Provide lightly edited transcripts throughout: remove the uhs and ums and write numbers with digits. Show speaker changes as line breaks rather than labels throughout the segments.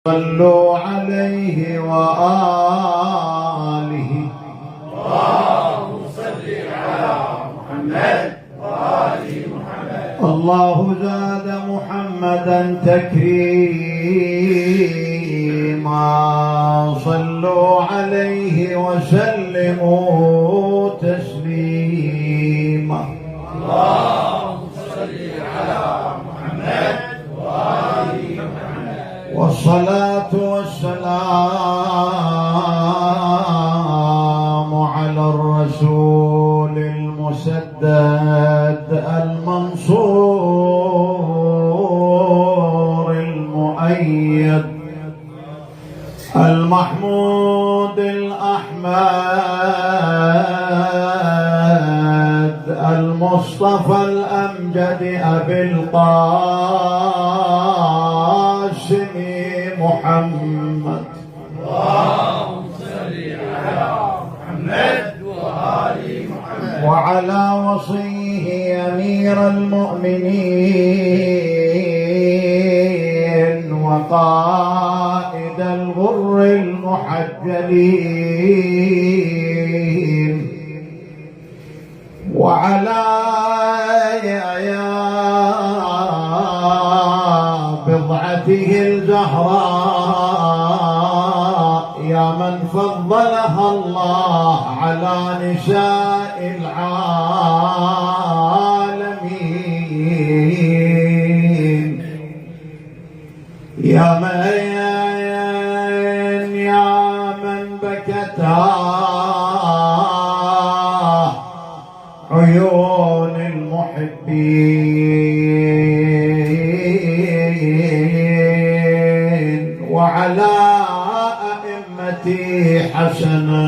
صلوا عليه وآله.
اللهم صل على محمد وآل محمد.
الله زاد محمدا تكريما. صلوا عليه وسلموا تسليما.
اللهم صل على محمد وآل محمد.
والصلاة والسلام على الرسول المسدد المنصور المؤيد المحمود الأحمد المصطفى الأمجد أبي القاسم محمد.
اللهم صل على محمد وآل محمد.
وعلى وصيه أمير المؤمنين وقائد الغر المحجلين وعلى بضعته الزهراء يا من فضلها الله على نساء العالمين. يا من بكت عيون المحبين وعلى أئمتي حسنا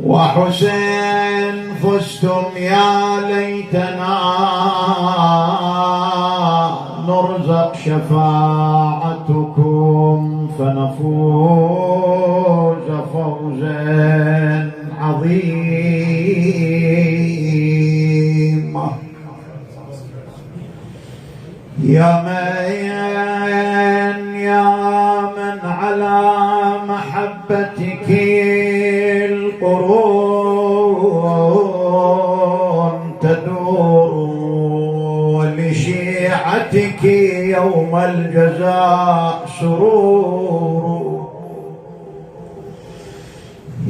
وحسين فزتم يا ليتنا نرزق شفاعتكم فنفوز فوزا عظيما. يا من على محبتك القرون تدور ولشيعتك يوم الجزاء سرور.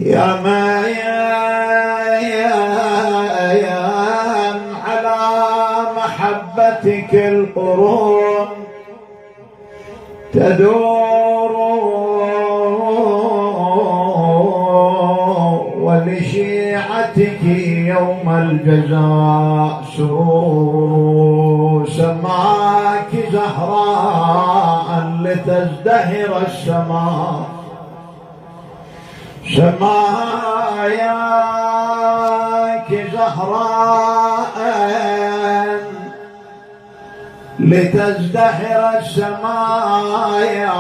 يا على محبتك القرون تدور ولشيعتك يوم الجزاء سرور. سماك زهراء لتزدهر السماء سماياك زهراء لتزدهر السمايا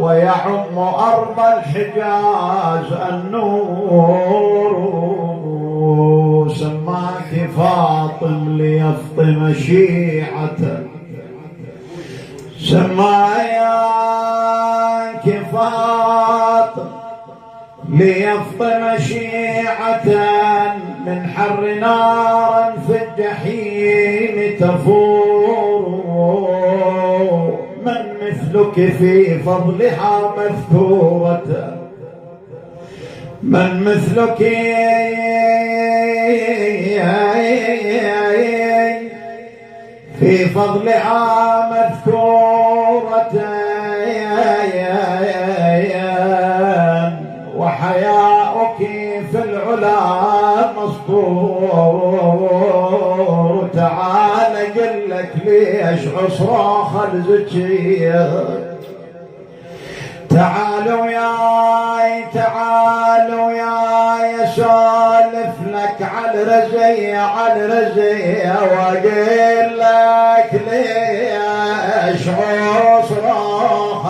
ويعم أرض الحجاز النور. سماك فاطم ليفطم شيعته سماياك فاطم ليفطم شيعة من حر نارا في الجحيم تفور. من مثلك في فضلها مذكورة من مثلك في فضلها مذكورة وحياؤك في العلا مسطور. تعال قلك ليش عصراخ الزكية تعالوا يا سالف لك على رزية واقول لك ليش عصراخ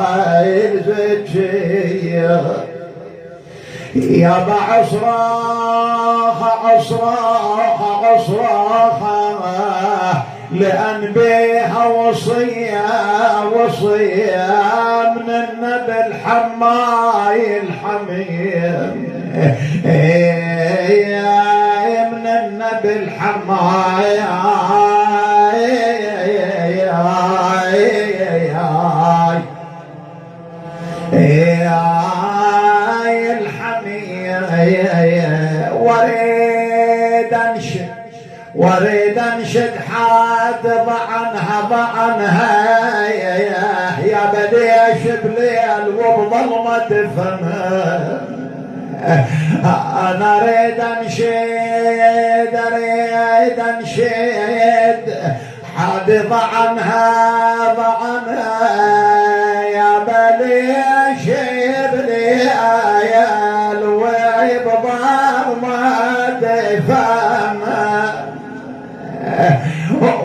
الزكية. يا بعصراخ لأن بيها وصية من النبي الحماي الحميم، من النبي الحماي وريد انشد حاد ضعنها يا بديش بليل وبظلمة فمها، انا اريد انشد حاد ضعنها يا بديش بليل وبظلمة فمها،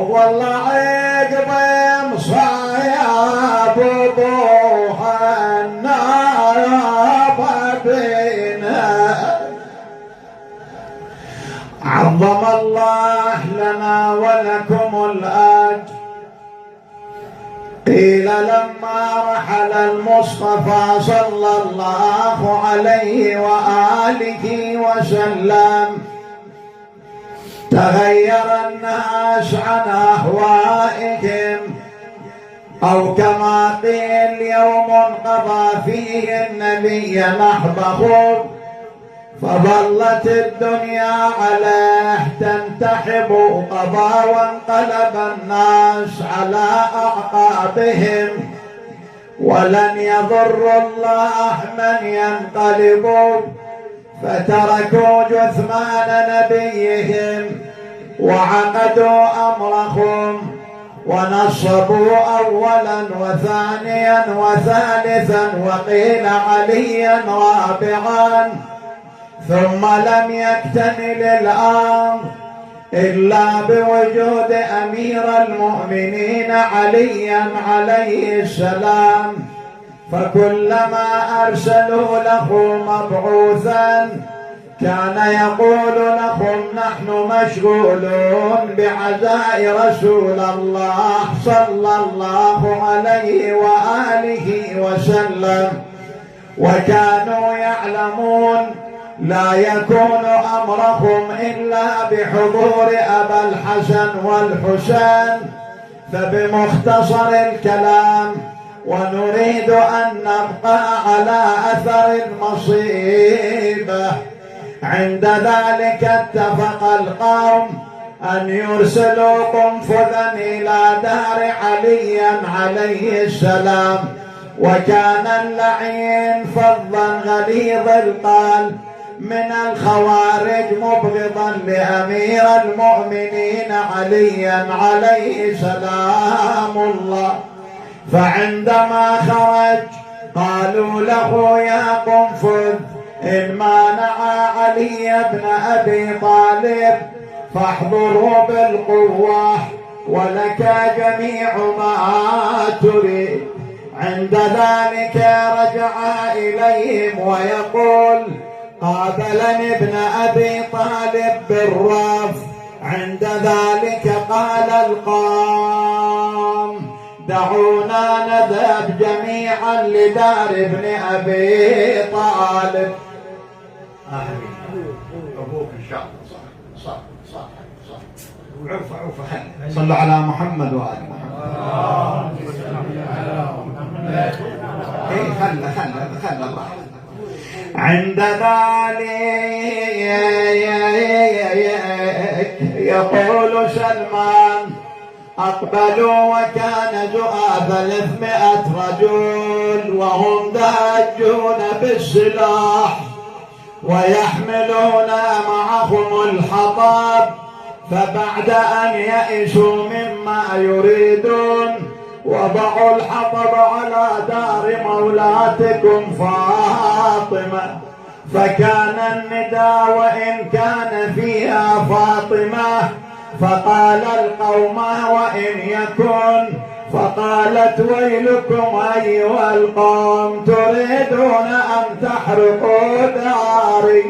والله عقب مصايب وضوها النار بينا، عظم الله لنا ولكم الأجر. قيل لما رحل المصطفى صلى الله عليه وآله وسلم تغير الناس عن أهوائهم، أو كما قيل يوم قضى فيه النبي نحبه، فظلت الدنيا عليه تنتحب قضى، وانقلب الناس على أعقابهم، ولن يضر الله من ينقلب، فتركوا جثمان نبيهم وعقدوا أمرهم، ونصبوا أولا وثانيا وثالثا وقيل عليا رابعا، ثم لم يكتمل الأمر إلا بوجود أمير المؤمنين عليا عليه السلام، فكلما أرسلوا له مبعوثا كان يقول لهم نحن مشغولون بعزاء رسول الله صلى الله عليه وآله وسلم، وكانوا يعلمون لا يكون أمرهم إلا بحضور أبا الحسن والحسين. فبمختصر الكلام، ونريد أن نبقى على أثر المصيبة، عند ذلك اتفق القوم أن يرسلوا قنفذا إلى دار علي عليه السلام، وكان اللعين فظا غليظ القلب من الخوارج مبغضا لأمير المؤمنين عليا عليه سلام الله، فعندما خرج قالوا له يا قنفذ إن مانع علي بن أبي طالب فاحضره بالقوة ولك جميع ما تريد. عند ذلك رجع إليهم ويقول قابلني ابن أبي طالب بالرفض. عند ذلك قال القوم دعونا نذهب جميعا لدار ابن أبي طالب.
أبوك إن شاء الله. صح
عوفة صلوا على محمد وآل محمد. خلى الله. عند ذلك يقول سلمان أقبلوا وكان زؤى 300 رجل وهم داجون بالسلاح ويحملون معهم الحطب، فبعد أن يئسوا مما يريدون وضعوا الحطب على دار مولاتكم فاطمة، فكان النداء وإن كان فيها فاطمة، فقال القوم وإن يكن، فقالت ويلكم أيها القوم تريدون أن تحرقوا داري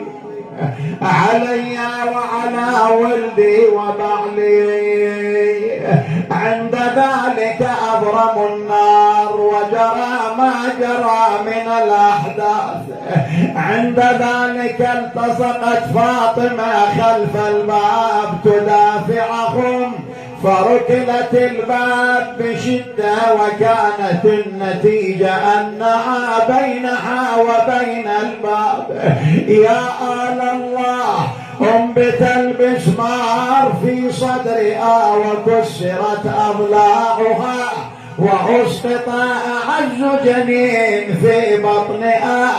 علي وعلى ولدي وبعلي، عند ذلك أبرموا النار وجرى ما جرى من الأحداث. عند ذلك التصقت فاطمة خلف الباب تدافعهم، فركلت الباب بشدة، وكانت النتيجة أنها بينها وبين الباب. يا آل الله، انبت المسمار في صدرها وكسرت أضلاعها، وأسقط أعز جنين في بطنها.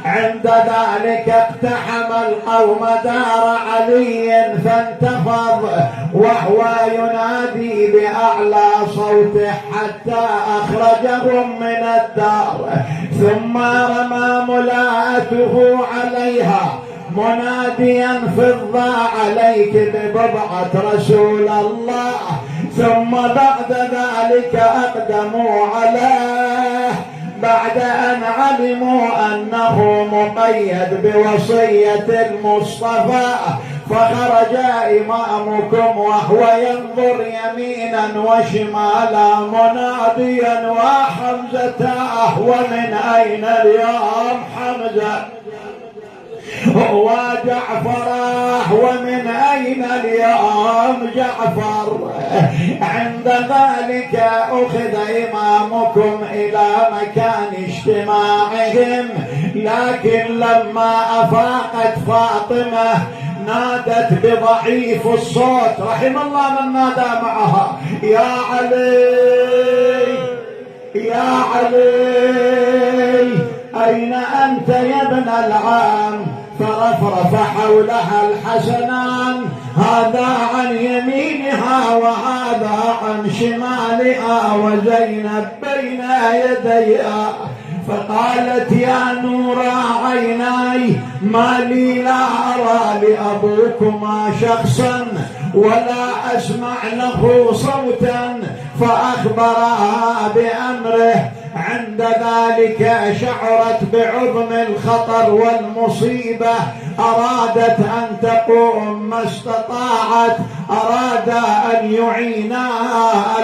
عند ذلك اقتحم القوم دار علي فانتفض وهو ينادي بأعلى صوته حتى أخرجهم من الدار، ثم رمى ملاءته عليها مناديا فض عليك ببضعة رسول الله. ثم بعد ذلك أقدموا عليه بعد أن علموا أنه مقيد بوصية المصطفى، فخرج إمامكم وهو ينظر يمينا وشمالا مناديا: وحمزة، ومن أين اليوم حمزة؟ وجعفر، ومن أين اليوم جعفر؟ عند ذلك أخذ إمامكم إلى مكان اجتماعهم، لكن لما أفاقت فاطمة نادت بضعيف الصوت، رحم الله من نادى معها: يا علي، يا علي، أين أنت يا ابن العام؟ فرفرف حولها الحسنان، هذا عن يمينها وهذا عن شمالها، وزينب بين يديها. فقالت: يا نور عيناي، ما لي لا أرى لأبوكما شخصا ولا أسمع له صوتا، فأخبرها بأمره. عند ذلك شعرت بعظم الخطر والمصيبة، أرادت أن تقوم ما استطاعت، أراد أن يعينا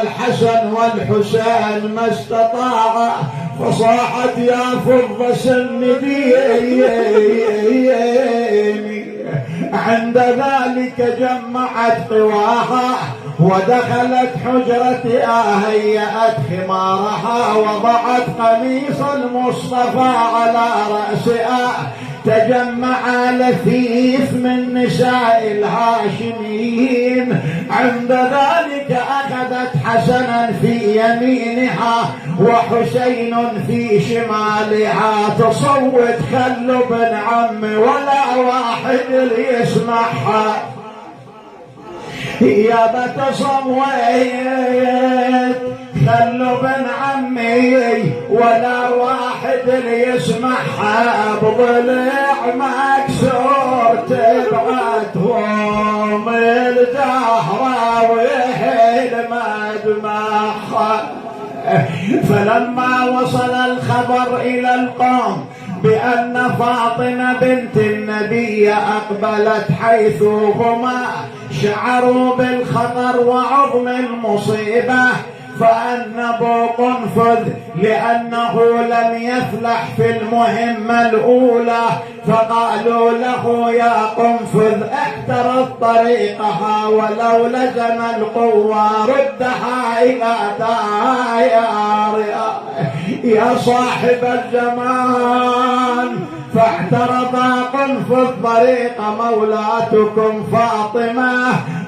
الحسن والحسين ما استطاع، فصاحت: يا فض سنديني. عند ذلك جمعت قواها ودخلت حجرتها، هيأت خمارها، وضعت قميص المصطفى على رأسها. تجمع لفيف من نساء الهاشميين. عند ذلك أخذت حسنا في يمينها وحسين في شمالها، تصوت: خلوا ابن عمي ولا واحد يسمعها. يا بتصوت، خلوا ابن عمي ولا واحد يسمعها، بضلع مكسور تبعتهم الزهرة ويهل مدمعها. فلما وصل الخبر إلى القوم بأن فاطمة بنت النبي أقبلت حيث هما، شعروا بالخطر وعظم المصيبة، فأنبوا قنفذ لأنه لم يفلح في المهمة الأولى، فقالوا له: يا قنفذ، احترز طريقها ولو لزم القوة ردها إلى دارها. يا صاحب الزمان، فاحترض قنفذ طريق مولاتكم فاطمة.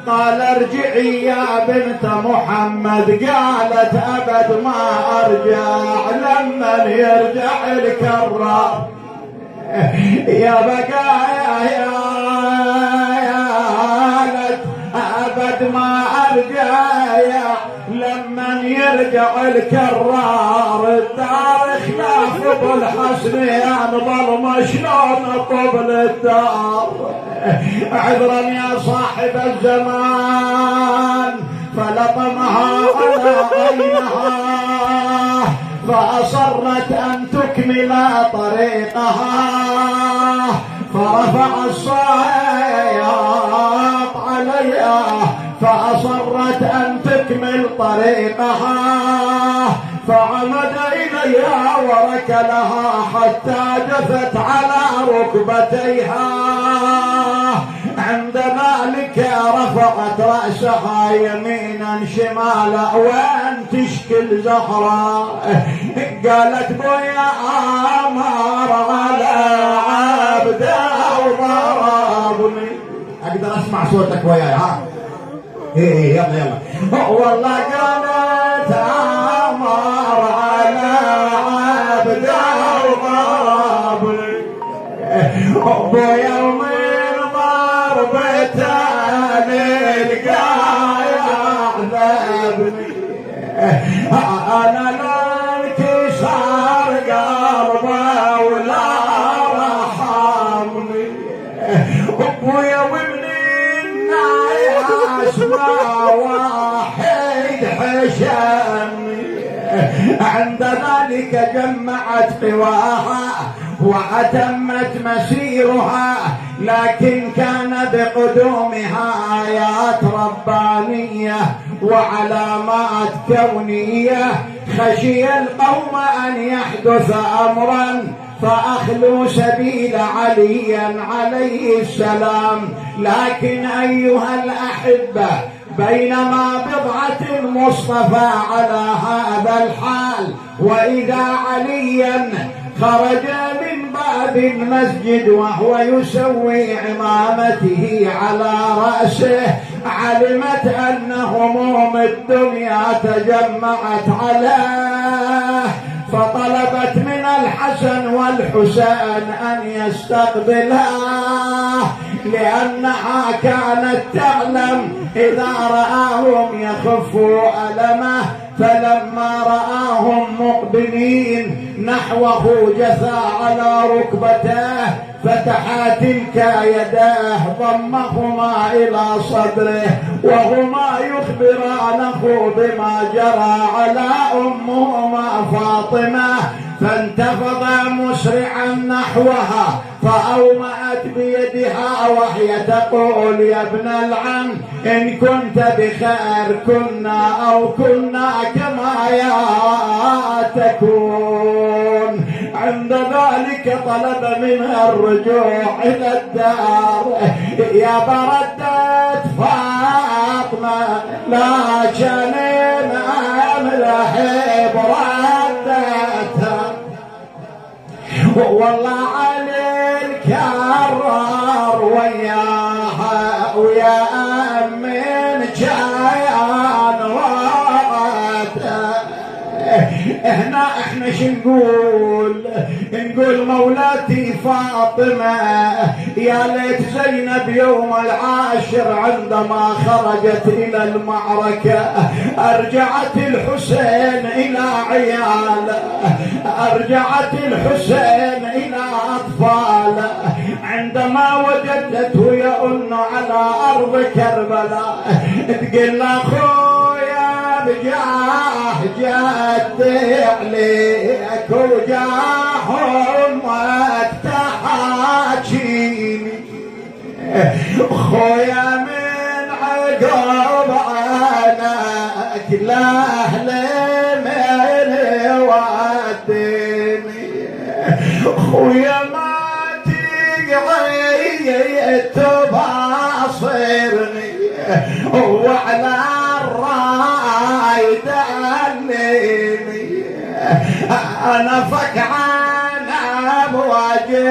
قال: ارجعي يا بنت محمد. قالت: أبد ما أرجع، لما يرجع الكرار. يا بقايا يا أبد ما أرجع، لما يرجع الكرار. الدار خلاف ابو الحسن ينظل شلون قبل الدار. عذرا يا صاحب الزمان، فلطمها على عينها، فأصرت أن تكمل طريقها، فرفع الصياط عليها، فأصرت أن تكمل طريقها. طريقها فعمد إليها وركلها حتى جثت على ركبتيها. عند ذلك رفعت رأسها يمينا شمالا وان تشكل زهرة. قالت بويا آمر على عبده وضربني. اقدر اسمع صوتك وياي؟ ها ايه يلا يلا. والله قالت آمر على عبده وضربني بويا ومن ضربته للقايا عذبني. انا لانكسار قلبه ولا رحمني ابويا وابني الناس ما واحد حشمني. عند ذلك جمعت قواها وأتمت مسيرها، لكن كان بقدومها آيات ربانية وعلامات كونية. خشي القوم أن يحدث أمرا فأخلوا سبيل علي عليه السلام. لكن أيها الأحبة، بينما بضعة المصطفى على هذا الحال، وإذا عليا خرج من باب المسجد وهو يسوي عمامته على رأسه، علمت أن هموم الدنيا تجمعت عليه، فطلبت من الحسن والحسين أن يستقبلها، لأنها كانت تعلم إذا رآهم يخفوا ألمه. فلما رآهم مقبلين نحوه جثى على ركبتيه، فتحا تلك يداه ضمهما إلى صدره وهما يخبرانه بما جرى على أمهما فاطمة. فانتفض مسرعا نحوها فأومأت بيدها وهي تقول: يا ابن العم، إن كنت بخير كنا كما تكون. عند ذلك طلب منها الرجوع إلى الدار. يا بردت فاطمة لكن أملح بردتها، والله علي الكرار وياها ويا أمين كان وقتها. هنا احنا شو نقول مولاتي فاطمة، يا ليت زينب يوم العاشر عندما خرجت إلى المعركة أرجعت الحسين إلى عياله، أرجعت الحسين إلى أطفاله. عندما وجدته يئن على أرض كربلاء تقول أخويا بجاه جدي عليك وجاه أمك تحاكيني، خويا من عقب عنك لأهل من وديني، خويا ما تقعي تباصرني وعلى الراي دليني، انا فكعان بواجه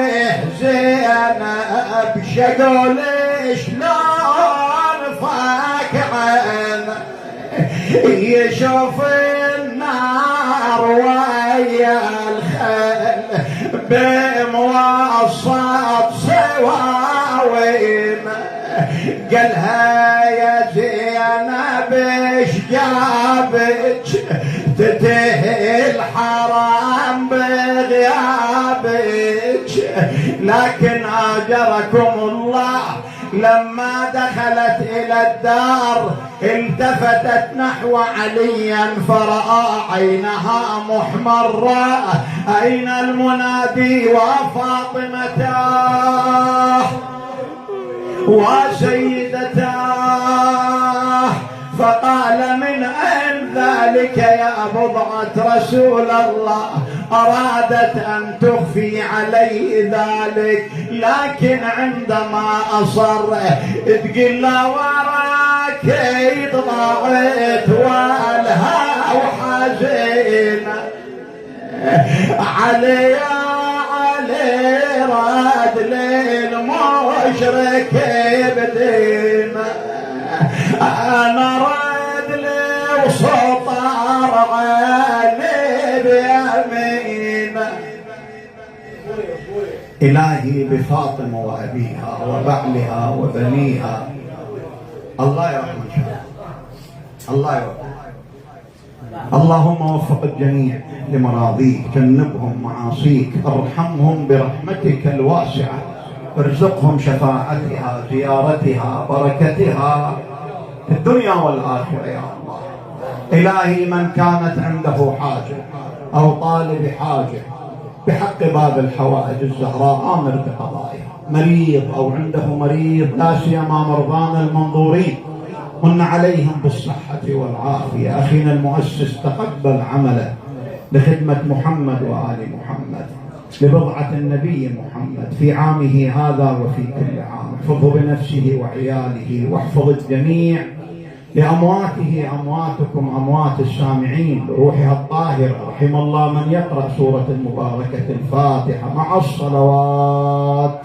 زينب شقول شلون فكعان يشوف النار ويا الخيل بموسط سواوين. قالها يا زينب ايش جابك تتهي الحرام بغيابك، لكن اجركم الله لما دخلت إلى الدار التفتت نحو عليا فرأى عينها محمرة. أين المنادي وفاطمتاه وسيدتاه؟ فقال: من أين ذلك يا بضعة رسول الله أرادت أن تخفي عليه ذلك، لكن عندما أصر تقول له وراك ضاعت والها وحزينة علي راد للمشرك بدينا، أنا راد لي وسطر علي بيمينه. إلهي بفاطمة وأبيها وبعلها وبنيها، الله يرحمك، الله يرحمك. اللهم وفق الجميع لمراضيك، جنبهم معاصيك، ارحمهم برحمتك الواسعة، ارزقهم شفاعتها، زيارتها، بركتها في الدنيا والآخرة يا الله. إلهي من كانت عنده حاجة أو طالب حاجة بحق باب الحوائج الزهراء آمر بقضائها، مريض أو عنده مريض، لا سيما مرضانا المنظورين، من عليهم بالصحة والعافية. أخينا المؤسس تقبل عمله لخدمة محمد وآل محمد، لبضعة النبي محمد في عامه هذا وفي كل عام. احفظه بنفسه وعياله، واحفظ الجميع لأمواته، أمواتكم أموات السامعين بروحها الطاهرة. رحم الله من يقرأ سورة المباركة الفاتحة مع الصلوات.